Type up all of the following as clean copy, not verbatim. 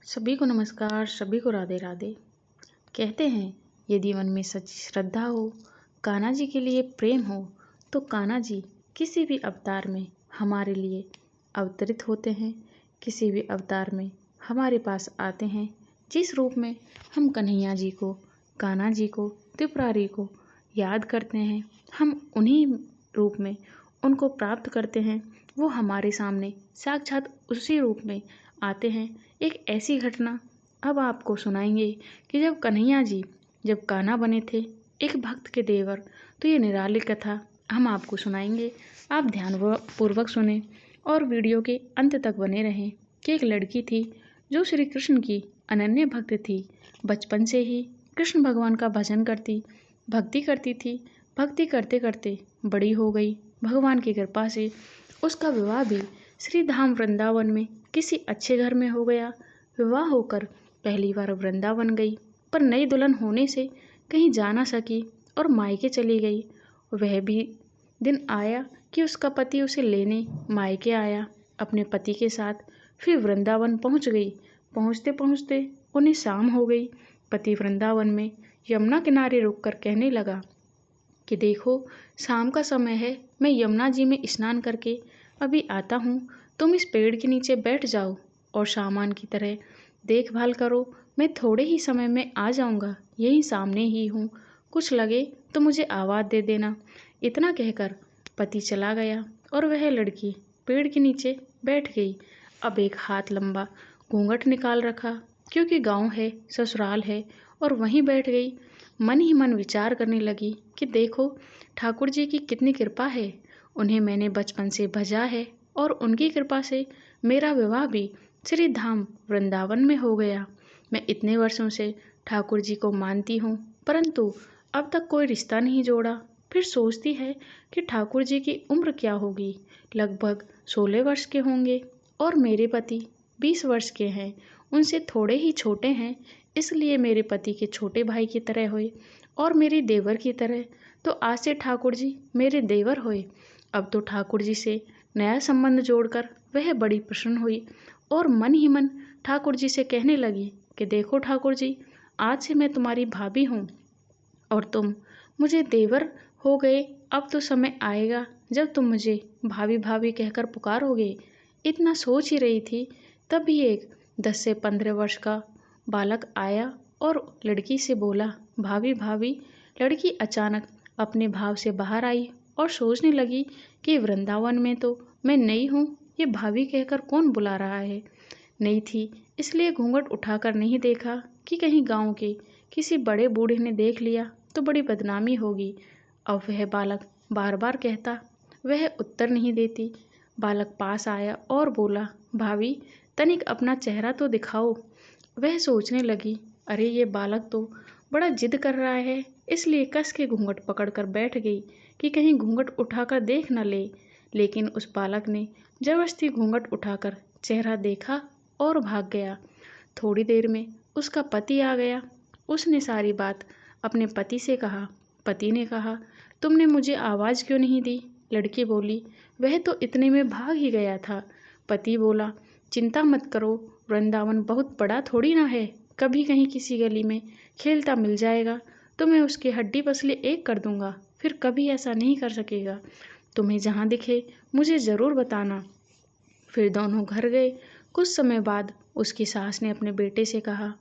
सभी को नमस्कार, सभी को राधे राधे। कहते हैं यदि मन में सच्ची श्रद्धा हो, कान्हा जी के लिए प्रेम हो, तो कान्हा जी किसी भी अवतार में हमारे लिए अवतरित होते हैं, किसी भी अवतार में हमारे पास आते हैं। जिस रूप में हम कन्हैया जी को, कान्हा जी को, त्रिपुरारी को याद करते हैं, हम उन्हीं रूप में उनको प्राप्त करते हैं। वो हमारे सामने साक्षात उसी रूप में आते हैं। एक ऐसी घटना अब आपको सुनाएंगे कि जब कन्हैया जी जब कान्हा बने थे, एक भक्त के देवर, तो ये निराली कथा हम आपको सुनाएंगे। आप ध्यान पूर्वक सुने और वीडियो के अंत तक बने रहें। कि एक लड़की थी जो श्री कृष्ण की अनन्य भक्त थी। बचपन से ही कृष्ण भगवान का भजन करती, भक्ति करती थी। भक्ति करते करते बड़ी हो गई। भगवान की कृपा से उसका विवाह भी श्री धाम वृंदावन में किसी अच्छे घर में हो गया। विवाह होकर पहली बार वृंदावन गई, पर नई दुल्हन होने से कहीं जा ना सकी और मायके चली गई। वह भी दिन आया कि उसका पति उसे लेने मायके आया अपने पति के साथ। फिर वृंदावन पहुंच गई। पहुंचते पहुंचते उन्हें शाम हो गई। पति वृंदावन में यमुना किनारे रुककर कहने लगा कि देखो, शाम का समय है, मैं यमुना जी में स्नान करके अभी आता हूँ। तुम इस पेड़ के नीचे बैठ जाओ और सामान की तरह देखभाल करो। मैं थोड़े ही समय में आ जाऊँगा, यहीं सामने ही हूँ। कुछ लगे तो मुझे आवाज़ दे देना। इतना कहकर पति चला गया और वह लड़की पेड़ के नीचे बैठ गई। अब एक हाथ लंबा घूंघट निकाल रखा, क्योंकि गांव है, ससुराल है, और वहीं बैठ गई। मन ही मन विचार करने लगी कि देखो, ठाकुर जी की कितनी कृपा है। उन्हें मैंने बचपन से भजा है और उनकी कृपा से मेरा विवाह भी श्री धाम वृंदावन में हो गया। मैं इतने वर्षों से ठाकुर जी को मानती हूँ, परंतु अब तक कोई रिश्ता नहीं जोड़ा। फिर सोचती है कि ठाकुर जी की उम्र क्या होगी। लगभग 16 वर्ष के होंगे और मेरे पति 20 वर्ष के हैं। उनसे थोड़े ही छोटे हैं, इसलिए मेरे पति के छोटे भाई की तरह हुए और मेरी देवर की तरह। तो आज से ठाकुर जी मेरे देवर हुए। अब तो ठाकुर जी से नया संबंध जोड़कर वह बड़ी प्रसन्न हुई और मन ही मन ठाकुर जी से कहने लगी कि देखो ठाकुर जी, आज से मैं तुम्हारी भाभी हूँ और तुम मुझे देवर हो गए। अब तो समय आएगा जब तुम मुझे भाभी भाभी कहकर पुकारोगे। इतना सोच ही रही थी, तभी एक 10 से 15 वर्ष का बालक आया और लड़की से बोला, भाभी भाभी। लड़की अचानक अपने भाव से बाहर आई और सोचने लगी कि वृंदावन में तो मैं नई हूँ, ये भाभी कहकर कौन बुला रहा है। नई थी इसलिए घूंघट उठाकर नहीं देखा कि कहीं गांव के किसी बड़े बूढ़े ने देख लिया तो बड़ी बदनामी होगी। अब वह बालक बार बार कहता, वह उत्तर नहीं देती। बालक पास आया और बोला, भाभी तनिक अपना चेहरा तो दिखाओ। वह सोचने लगी, अरे ये बालक तो बड़ा जिद कर रहा है, इसलिए कस के घूंघट पकड़कर बैठ गई कि कहीं घूंघट उठाकर देख न ले। लेकिन उस बालक ने जबरदस्ती घूंघट उठाकर चेहरा देखा और भाग गया। थोड़ी देर में उसका पति आ गया। उसने सारी बात अपने पति से कहा। पति ने कहा, तुमने मुझे आवाज़ क्यों नहीं दी। लड़की बोली, वह तो इतने में भाग ही गया था। पति बोला, चिंता मत करो, वृंदावन बहुत बड़ा थोड़ी ना है। कभी कहीं किसी गली में खेलता मिल जाएगा तो मैं उसकी हड्डी पसली एक कर दूंगा, फिर कभी ऐसा नहीं कर सकेगा। तुम्हें जहाँ दिखे मुझे ज़रूर बताना। फिर दोनों घर गए। कुछ समय बाद उसकी सास ने अपने बेटे से कहा,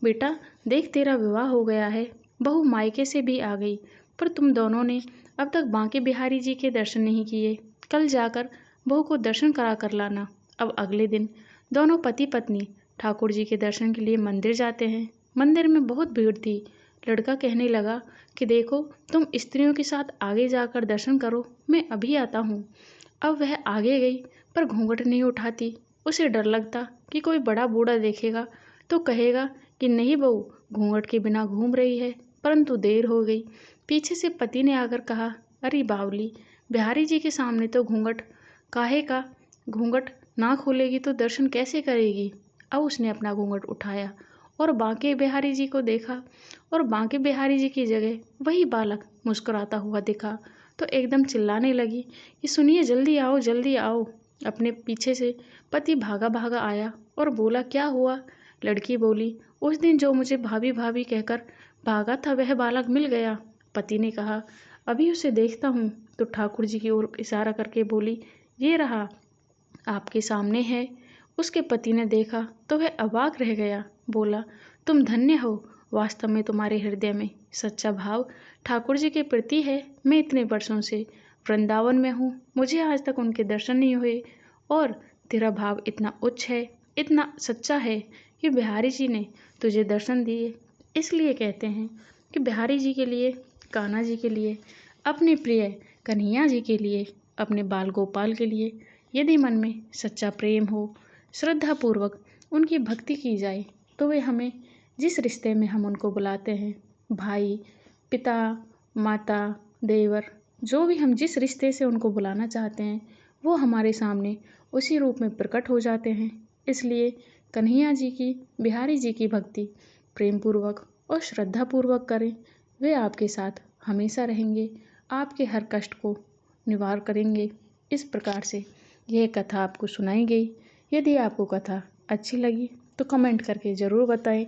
बेटा देख, तेरा विवाह हो गया है, बहू मायके से भी आ गई, पर तुम दोनों ने अब तक बांके बिहारी जी के दर्शन नहीं किए। कल जाकर बहू को दर्शन करा कर लाना। अब अगले दिन दोनों पति पत्नी ठाकुर जी के दर्शन के लिए मंदिर जाते हैं। मंदिर में बहुत भीड़ थी। लड़का कहने लगा कि देखो, तुम स्त्रियों के साथ आगे जाकर दर्शन करो, मैं अभी आता हूँ। अब वह आगे गई पर घूंघट नहीं उठाती। उसे डर लगता कि कोई बड़ा बूढ़ा देखेगा तो कहेगा कि नहीं बहू घूंघट के बिना घूम रही है। परंतु देर हो गई। पीछे से पति ने आकर कहा, अरे बावली, बिहारी जी के सामने तो घूंघट काहे का, घूंघट ना खोलेगी तो दर्शन कैसे करेगी। अब उसने अपना घूंघट उठाया और बांके बिहारी जी को देखा और बांके बिहारी जी की जगह वही बालक मुस्कुराता हुआ दिखा तो एकदम चिल्लाने लगी कि सुनिए, जल्दी आओ जल्दी आओ। अपने पीछे से पति भागा भागा आया और बोला, क्या हुआ। लड़की बोली, उस दिन जो मुझे भाभी भाभी कहकर भागा था वह बालक मिल गया। पति ने कहा, अभी उसे देखता हूँ। तो ठाकुर जी की ओर इशारा करके बोली, ये रहा, आपके सामने है। उसके पति ने देखा तो वह अवाक रह गया। बोला, तुम धन्य हो, वास्तव में तुम्हारे हृदय में सच्चा भाव ठाकुर जी के प्रति है। मैं इतने वर्षों से वृंदावन में हूँ, मुझे आज तक उनके दर्शन नहीं हुए, और तेरा भाव इतना उच्च है, इतना सच्चा है कि बिहारी जी ने तुझे दर्शन दिए। इसलिए कहते हैं कि बिहारी जी के लिए, कान्हा जी के लिए, अपने प्रिय कन्हैया जी के लिए, अपने बाल गोपाल के लिए यदि मन में सच्चा प्रेम हो, श्रद्धा पूर्वक उनकी भक्ति की जाए, तो वे हमें जिस रिश्ते में हम उनको बुलाते हैं, भाई, पिता, माता, देवर, जो भी हम जिस रिश्ते से उनको बुलाना चाहते हैं, वो हमारे सामने उसी रूप में प्रकट हो जाते हैं। इसलिए कन्हैया जी की, बिहारी जी की भक्ति प्रेम पूर्वक और श्रद्धा पूर्वक करें। वे आपके साथ हमेशा रहेंगे, आपके हर कष्ट को निवार करेंगे। इस प्रकार से यह कथा आपको सुनाई गई। यदि आपको कथा अच्छी लगी तो कमेंट करके ज़रूर बताएं,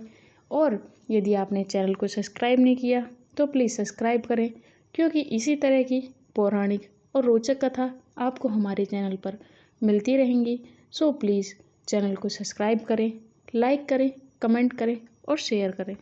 और यदि आपने चैनल को सब्सक्राइब नहीं किया तो प्लीज़ सब्सक्राइब करें, क्योंकि इसी तरह की पौराणिक और रोचक कथा आपको हमारे चैनल पर मिलती रहेंगी। सो प्लीज़ चैनल को सब्सक्राइब करें, लाइक करें, कमेंट करें और शेयर करें।